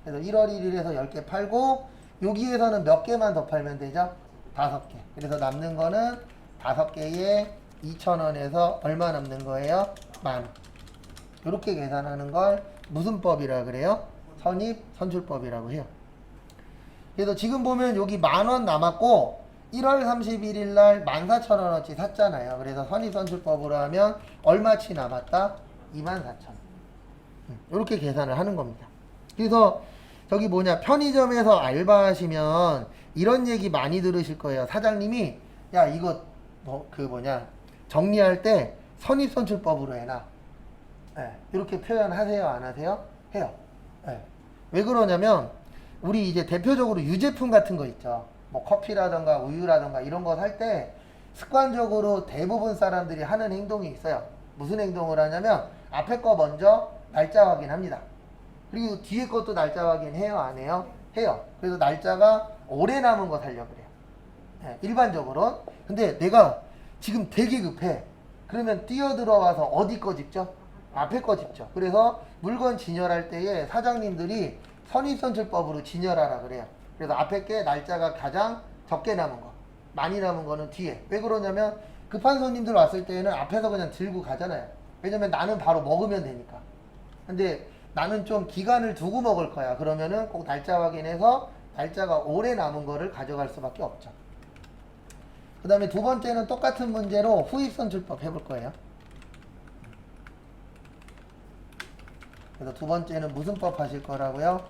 그래서 1월 1일에서 10개 팔고 여기에서는 몇 개만 더 팔면 되죠? 5개. 그래서 남는 거는 5개에 2,000원에서 얼마 남는 거예요? 10,000원. 이렇게 계산하는 걸 무슨 법이라 그래요? 선입선출법이라고 해요. 그래서 지금 보면 여기 10,000원 남았고 1월 31일 날 14,000원어치 샀잖아요. 그래서 선입선출법으로 하면 얼마치 남았다? 24,000원. 이렇게 계산을 하는 겁니다. 그래서 저기 편의점에서 알바하시면 이런 얘기 많이 들으실 거예요. 사장님이 야 이거 정리할 때 선입선출법으로 해놔. 네, 이렇게 표현하세요? 안 하세요? 해요. 네. 왜 그러냐면 우리 이제 대표적으로 유제품 같은 거 있죠. 뭐 커피라던가 우유라던가 이런 거 살 때 습관적으로 대부분 사람들이 하는 행동이 있어요. 무슨 행동을 하냐면 앞에 거 먼저 날짜 확인합니다. 그리고 뒤에 것도 날짜 확인해요? 안 해요? 해요. 그래서 날짜가 오래 남은 거 사려고 그래요. 네, 일반적으로. 근데 내가 지금 되게 급해. 그러면 뛰어들어와서 어디 거 집죠? 앞에 거 집죠. 그래서 물건 진열할 때에 사장님들이 선입선출법으로 진열하라 그래요. 그래서 앞에 게 날짜가 가장 적게 남은 거, 많이 남은 거는 뒤에. 왜 그러냐면 급한 손님들 왔을 때에는 앞에서 그냥 들고 가잖아요. 왜냐면 나는 바로 먹으면 되니까. 근데 나는 좀 기간을 두고 먹을 거야. 그러면은 꼭 날짜 확인해서 날짜가 오래 남은 거를 가져갈 수밖에 없죠. 그 다음에 두 번째는 똑같은 문제로 후입선출법 해볼 거예요. 그래서 두 번째는 무슨 법 하실 거라고요?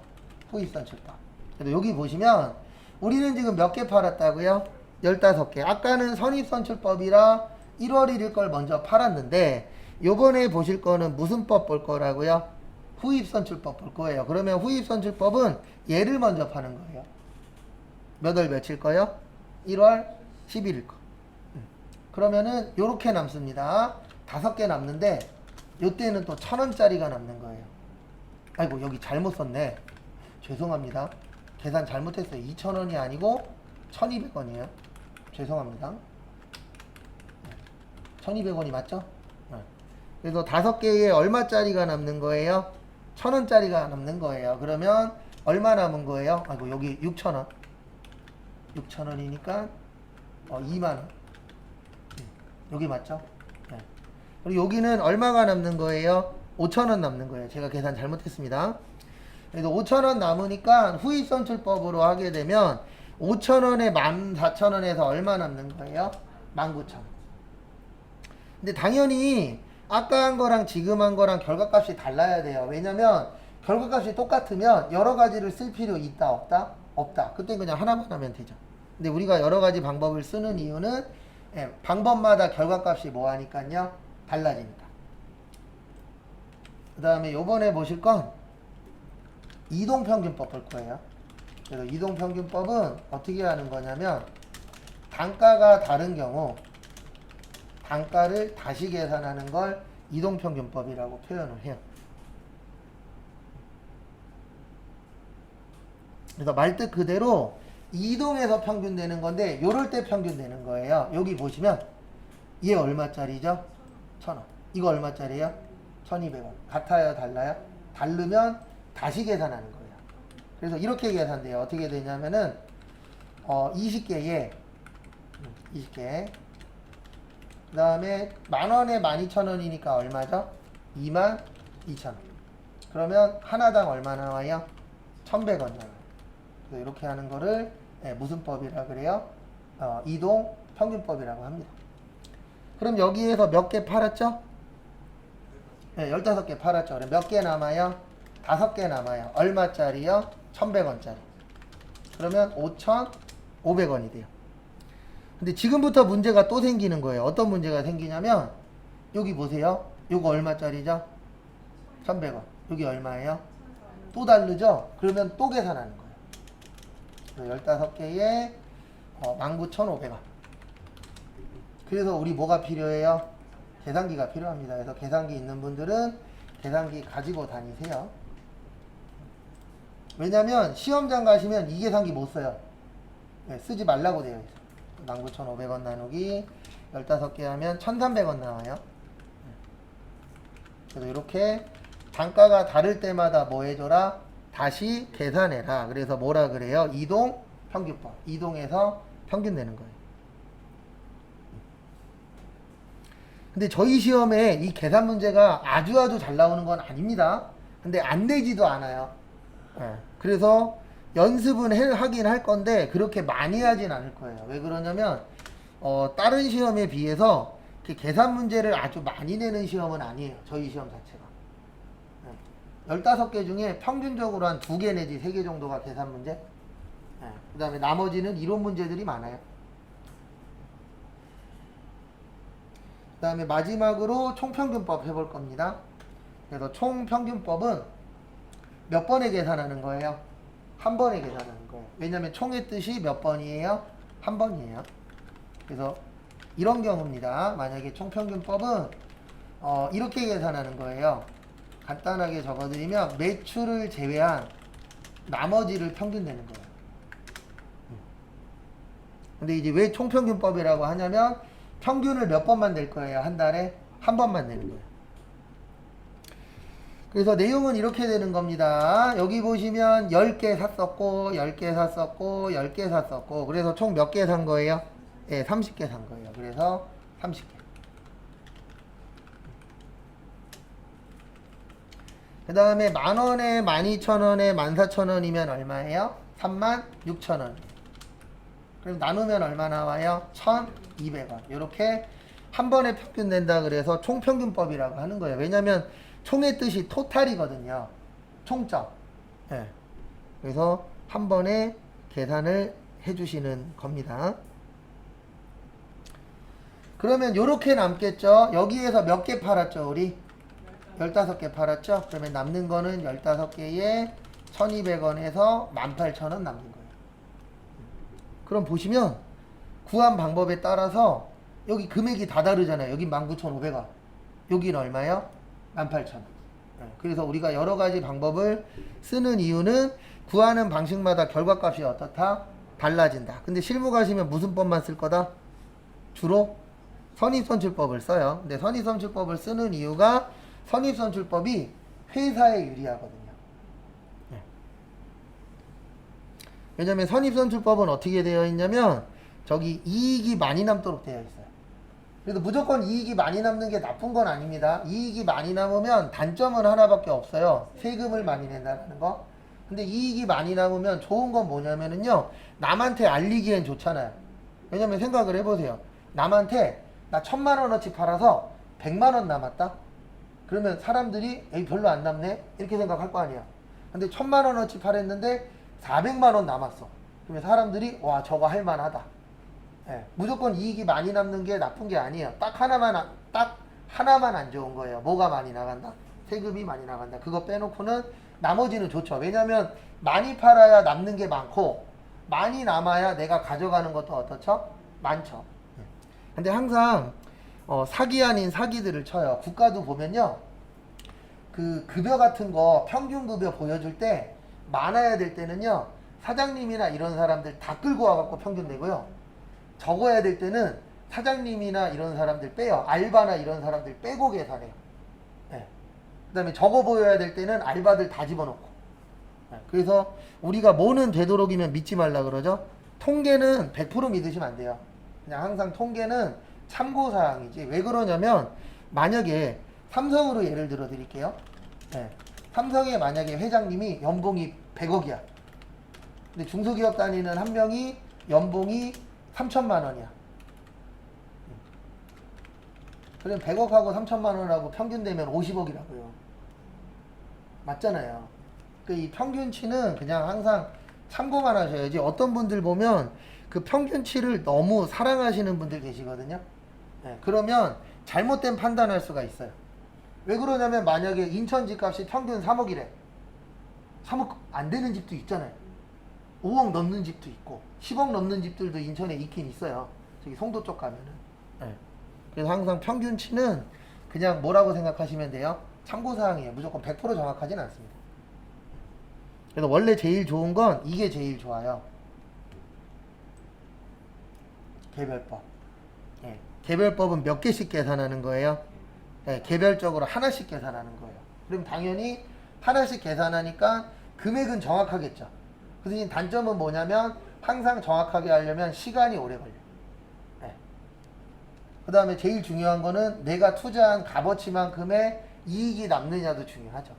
후입선출법. 그래서 여기 보시면 우리는 지금 몇 개 팔았다고요? 15개. 아까는 선입선출법이라 1월 1일 걸 먼저 팔았는데 요번에 보실 거는 무슨 법 볼 거라고요? 후입선출법 볼 거예요. 그러면 후입선출법은 얘를 먼저 파는 거예요. 몇 월 며칠 거요? 1월 11일 거. 그러면은 요렇게 남습니다. 5개 남는데 요때는 또 1,000원짜리가 남는 거예요. 아이고 여기 잘못 썼네. 죄송합니다. 계산 잘못했어요. 2,000원이 아니고 1,200원이에요. 죄송합니다. 1,200원이 맞죠? 그래서 5개에 얼마짜리가 남는 거예요? 1,000원짜리가 남는 거예요. 그러면 얼마 남은 거예요? 아이고 여기 6,000원. 6,000원이니까 2만원. 여기 맞죠? 네. 그리고 여기는 얼마가 남는 거예요? 5,000원 남는 거예요. 제가 계산 잘못했습니다. 그래서 5,000원 남으니까 후입선출법으로 하게 되면 5,000원에 14,000원에서 얼마 남는 거예요? 19,000원. 근데 당연히 아까 한 거랑 지금 한 거랑 결과값이 달라야 돼요. 왜냐면 결과값이 똑같으면 여러 가지를 쓸 필요 있다 없다? 없다. 그때 그냥 하나만 하면 되죠. 근데 우리가 여러 가지 방법을 쓰는 이유는 방법마다 결과값이 뭐 하니까요? 달라지니까. 그 다음에 요번에 보실 건 이동평균법 볼 거예요. 그래서 이동평균법은 어떻게 하는 거냐면 단가가 다른 경우 단가를 다시 계산하는 걸 이동평균법이라고 표현을 해요. 그래서 말뜻 그대로 이동해서 평균 되는 건데 요럴 때 평균 되는 거예요. 여기 보시면 얘 얼마짜리죠? 1,000원. 이거 얼마짜리예요? 1,200원. 같아요? 달라요? 다르면 다시 계산하는 거예요. 그래서 이렇게 계산돼요. 어떻게 되냐면은 20개에 20개 그 다음에 만원에 12,000원이니까 얼마죠? 22,000원. 그러면 하나당 얼마 나와요? 1,100원 나와요. 그래서 이렇게 하는 거를 무슨 법이라 그래요? 이동 평균법이라고 합니다. 그럼 여기에서 몇 개 팔았죠? 15개 팔았죠. 그럼 몇 개 남아요? 5개 남아요. 얼마짜리요? 1,100원짜리. 그러면 5,500원이 돼요. 근데 지금부터 문제가 또 생기는 거예요. 어떤 문제가 생기냐면 여기 보세요. 요거 얼마짜리죠? 1,100원. 여기 얼마예요? 또 다르죠? 그러면 또 계산하는 거예요. 15개에 19,500원. 그래서 우리 뭐가 필요해요? 계산기가 필요합니다. 그래서 계산기 있는 분들은 계산기 가지고 다니세요. 왜냐면 시험장 가시면 이 계산기 못 써요. 네, 쓰지 말라고 되어 있어요. 19,500원 나누기 15개 하면 1,300원 나와요. 그래서 이렇게 단가가 다를 때마다 뭐 해줘라? 다시 계산해라. 그래서 뭐라 그래요? 이동 평균법. 이동해서 평균 내는 거예요. 근데 저희 시험에 이 계산 문제가 아주 잘 나오는 건 아닙니다. 근데 안 되지도 않아요. 그래서 연습은 하긴 할 건데 그렇게 많이 하진 않을 거예요. 왜 그러냐면 다른 시험에 비해서 계산 문제를 아주 많이 내는 시험은 아니에요. 저희 시험 자체가. 15개 중에 평균적으로 한 2개 내지 3개 정도가 계산 문제. 그 다음에 나머지는 이론 문제들이 많아요. 그 다음에 마지막으로 총평균법 해볼 겁니다. 그래서 총평균법은 몇 번에 계산하는 거예요? 한 번에 계산하는 거예요. 왜냐면 총의 뜻이 몇 번이에요? 한 번이에요. 그래서 이런 경우입니다. 만약에 총평균법은 이렇게 계산하는 거예요. 간단하게 적어드리면 매출을 제외한 나머지를 평균 내는 거예요. 근데 이제 왜 총평균법이라고 하냐면 평균을 몇 번만 낼 거예요? 한 달에 한 번만 내는 거예요. 그래서 내용은 이렇게 되는 겁니다. 여기 보시면 10개 샀었고 10개 샀었고 10개 샀었고 그래서 총 몇 개 산 거예요? 예, 30개 산 거예요. 그래서 30개. 그 다음에 만원에 12,000원에 14,000원이면 얼마예요? 36,000원. 그럼 나누면 얼마 나와요? 1,200원. 이렇게 한 번에 평균 낸다 그래서 총평균법이라고 하는 거예요. 왜냐면 총의 뜻이 토탈이거든요. 총점. 예. 그래서 한 번에 계산을 해주시는 겁니다. 그러면 이렇게 남겠죠. 여기에서 몇 개 팔았죠, 우리? 15개 팔았죠? 그러면 남는 거는 15개에 1,200원에서 18,000원 남는 거예요. 그럼 보시면 구한 방법에 따라서 여기 금액이 다 다르잖아요. 여기 19,500원. 여기는 얼마요? 18,000원. 그래서 우리가 여러 가지 방법을 쓰는 이유는 구하는 방식마다 결과값이 어떻다? 달라진다. 근데 실무 가시면 무슨 법만 쓸 거다? 주로 선입선출법을 써요. 근데 선입선출법을 쓰는 이유가 선입선출법이 회사에 유리하거든요. 왜냐면 선입선출법은 어떻게 되어 있냐면 저기 이익이 많이 남도록 되어 있어요. 그래도 무조건 이익이 많이 남는 게 나쁜 건 아닙니다. 이익이 많이 남으면 단점은 하나밖에 없어요. 세금을 많이 낸다는 거. 근데 이익이 많이 남으면 좋은 건 뭐냐면은요. 남한테 알리기엔 좋잖아요. 왜냐면 생각을 해보세요. 남한테 나 1,000만원어치 팔아서 100만원 남았다? 그러면 사람들이 에이 별로 안 남네? 이렇게 생각할 거 아니야. 근데 1,000만원어치 팔았는데 400만원 남았어. 그러면 사람들이 와 저거 할만하다. 예, 무조건 이익이 많이 남는 게 나쁜 게 아니에요. 딱 하나만 안 좋은 거예요. 뭐가 많이 나간다? 세금이 많이 나간다. 그거 빼놓고는 나머지는 좋죠. 왜냐면 많이 팔아야 남는 게 많고 많이 남아야 내가 가져가는 것도 어떻죠? 많죠. 근데 항상 사기 아닌 사기들을 쳐요. 국가도 보면요. 그 급여 같은 거 평균 급여 보여줄 때 많아야 될 때는요. 사장님이나 이런 사람들 다 끌고 와갖고 평균 내고요. 적어야 될 때는 사장님이나 이런 사람들 빼요. 알바나 이런 사람들 빼고 계산해요. 네. 그 다음에 적어 보여야 될 때는 알바들 다 집어넣고. 네. 그래서 우리가 뭐는 되도록이면 믿지 말라 그러죠. 통계는 100% 믿으시면 안 돼요. 그냥 항상 통계는 참고사항이지. 왜 그러냐면 만약에 삼성으로 예를 들어 드릴게요. 네. 삼성에 만약에 회장님이 연봉이 100억이야. 근데 중소기업 다니는 한 명이 연봉이 3천만 원이야. 그럼 100억하고 3천만 원하고 평균 되면 50억이라고요. 맞잖아요. 이 평균치는 그냥 항상 참고만 하셔야지. 어떤 분들 보면 그 평균치를 너무 사랑하시는 분들 계시거든요. 네, 그러면 잘못된 판단할 수가 있어요. 왜 그러냐면 만약에 인천 집값이 평균 3억이래. 3억 안 되는 집도 있잖아요. 5억 넘는 집도 있고 10억 넘는 집들도 인천에 있긴 있어요. 저기 송도 쪽 가면은. 네. 그래서 항상 평균치는 그냥 뭐라고 생각하시면 돼요? 참고사항이에요. 무조건 100% 정확하진 않습니다. 그래서 원래 제일 좋은 건 이게 제일 좋아요. 개별법. 예. 개별법은 몇 개씩 계산하는 거예요? 예, 개별적으로 하나씩 계산하는 거예요. 그럼 당연히 하나씩 계산하니까 금액은 정확하겠죠. 그 대신 단점은 뭐냐면 항상 정확하게 하려면 시간이 오래 걸려요. 예. 그 다음에 제일 중요한 거는 내가 투자한 값어치만큼의 이익이 남느냐도 중요하죠.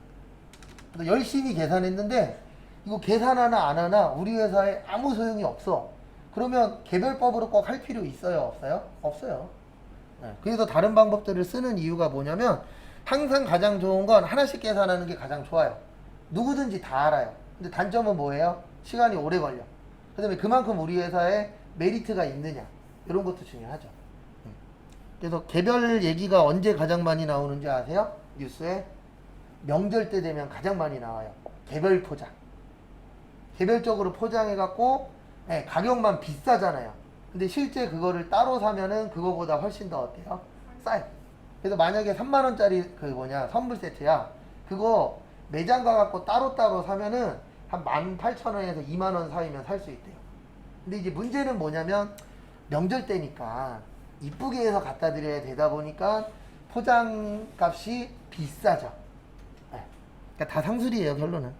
그래서 열심히 계산했는데 이거 계산 하나 안 하나 우리 회사에 아무 소용이 없어. 그러면 개별법으로 꼭 할 필요 있어요? 없어요? 없어요. 네. 그래서 다른 방법들을 쓰는 이유가 뭐냐면 항상 가장 좋은 건 하나씩 계산하는 게 가장 좋아요. 누구든지 다 알아요. 근데 단점은 뭐예요? 시간이 오래 걸려. 그 다음에 그만큼 우리 회사에 메리트가 있느냐 이런 것도 중요하죠. 그래서 개별 얘기가 언제 가장 많이 나오는지 아세요? 뉴스에 명절 때 되면 가장 많이 나와요. 개별 포장. 개별적으로 포장해갖고 가격만 비싸잖아요. 근데 실제 그거를 따로 사면은 그거보다 훨씬 더 어때요? 싸요. 그래서 만약에 3만원짜리 선물 세트야. 그거 매장 가갖고 따로따로 사면은 한 18,000원에서 2만원 사이면 살 수 있대요. 근데 이제 문제는 뭐냐면 명절 때니까 이쁘게 해서 갖다 드려야 되다 보니까 포장 값이 비싸죠. 그러니까 다 상술이에요, 결론은.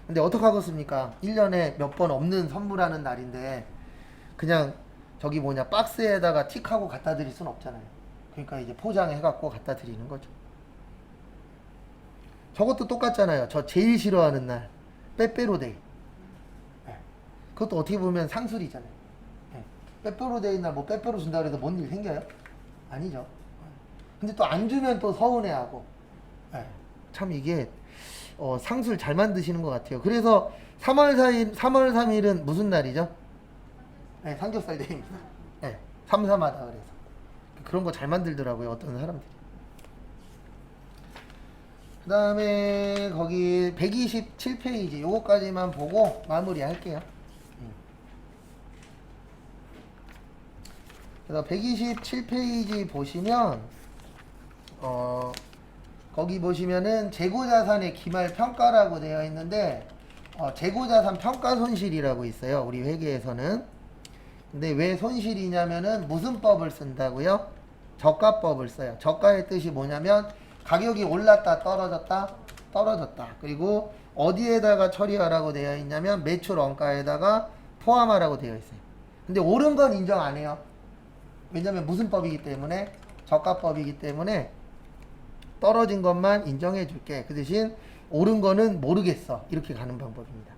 근데 어떡하겠습니까? 1년에 몇 번 없는 선물하는 날인데 그냥 박스에다가 틱하고 갖다 드릴 순 없잖아요. 그러니까 이제 포장해갖고 갖다 드리는 거죠. 저것도 똑같잖아요. 저 제일 싫어하는 날 빼빼로데이. 그것도 어떻게 보면 상술이잖아요. 빼빼로데이 날 빼빼로 준다고 해서 뭔 일 생겨요? 아니죠. 근데 또 안 주면 또 서운해하고. 참 이게 상술 잘 만드시는 것 같아요. 그래서 3월 3일은 무슨 날이죠? 삼겹살 데이입니다. 3사마다 그래서. 그런 거 잘 만들더라고요, 어떤 사람들이. 그 다음에 거기 127페이지 요거까지만 보고 마무리 할게요. 그래서 127페이지 보시면 거기 보시면은 재고자산의 기말 평가라고 되어 있는데 재고자산 평가 손실이라고 있어요. 우리 회계에서는. 근데 왜 손실이냐면은 무슨 법을 쓴다고요? 저가법을 써요. 저가의 뜻이 뭐냐면 가격이 올랐다 떨어졌다 떨어졌다. 그리고 어디에다가 처리하라고 되어 있냐면 매출 원가에다가 포함하라고 되어 있어요. 근데 오른 건 인정 안 해요. 왜냐면 무슨 법이기 때문에? 저가법이기 때문에 떨어진 것만 인정해 줄게. 그 대신 오른 거는 모르겠어. 이렇게 가는 방법입니다.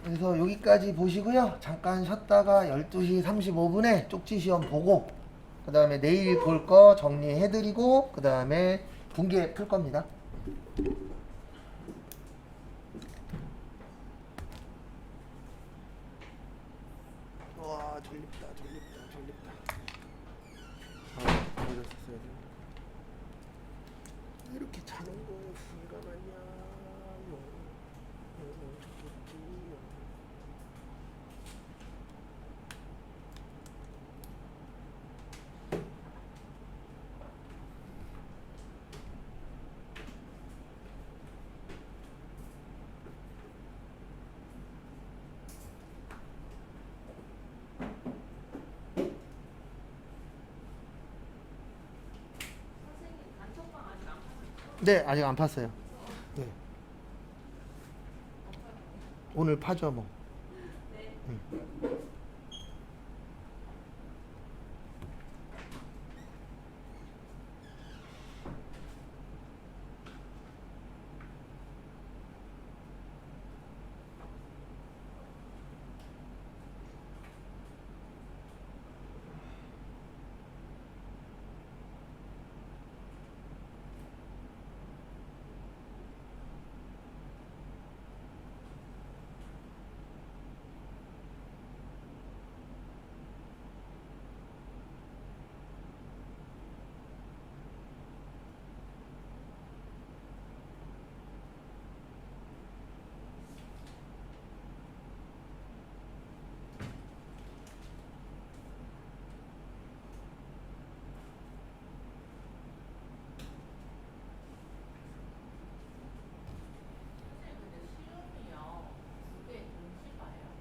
그래서 여기까지 보시고요. 잠깐 쉬었다가 12시 35분에 쪽지 시험 보고 그 다음에 내일 볼 거 정리해 드리고 그 다음에 분계 풀 겁니다. 와 졸립다. 이렇게 자는 거에 후회가 나냐. 네, 아직 안 팠어요. 네. 오늘 파죠, 뭐.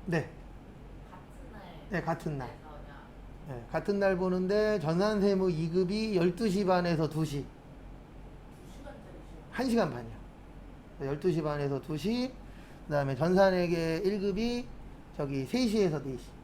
네. 같은 날. 네, 같은 날. 그냥 네, 같은 날 보는데 전산세무 2급이 12시 반에서 2시. 2시간짜리 1시간 반이요. 12시 반에서 2시. 그 다음에 전산회계 1급이 저기 3시에서 4시.